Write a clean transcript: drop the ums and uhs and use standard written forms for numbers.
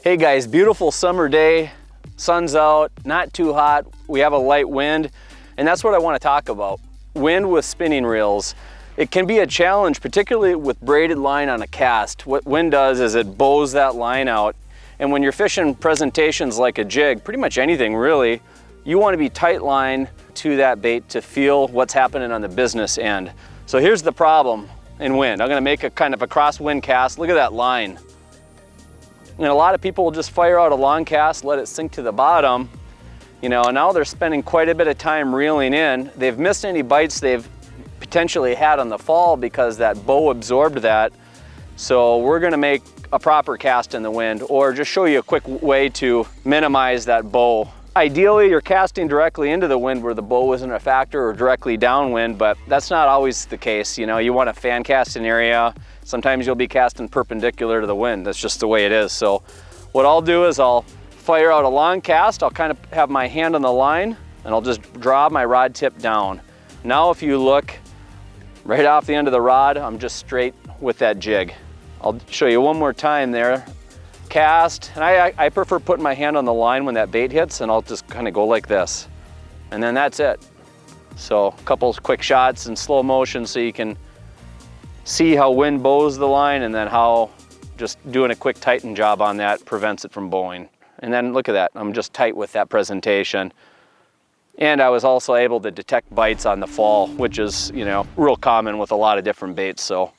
Hey guys, beautiful summer day, sun's out, not too hot, we have a light wind, and that's what I want to talk about. Wind with spinning reels. It can be a challenge, particularly with braided line on a cast. What wind does is it bows that line out, and when you're fishing presentations like a jig, pretty much anything really, you want to be tight line to that bait to feel what's happening on the business end. So here's the problem in wind. I'm going to make a kind of a crosswind cast. Look at that line. And a lot of people will just fire out a long cast, let it sink to the bottom, you know, and now they're spending quite a bit of time reeling in. They've missed any bites they've potentially had on the fall because that bow absorbed that. So we're gonna make a proper cast in the wind, or just show you a quick way to minimize that bow. Ideally, you're casting directly into the wind where the bow isn't a factor, or directly downwind, but that's not always the case. You know, you want a fan casting area. Sometimes you'll be casting perpendicular to the wind. That's just the way it is. So what I'll do is I'll fire out a long cast. I'll kind of have my hand on the line and I'll just draw my rod tip down. Now if you look right off the end of the rod, I'm just straight with that jig. I'll show you one more time there. Cast, and I prefer putting my hand on the line when that bait hits, and I'll just kind of go like this. And then that's it. So a couple quick shots in slow motion so you can see how wind bows the line, and then how just doing a quick tighten job on that prevents it from bowing. And then look at that, I'm just tight with that presentation. And I was also able to detect bites on the fall, which is, you know, real common with a lot of different baits. So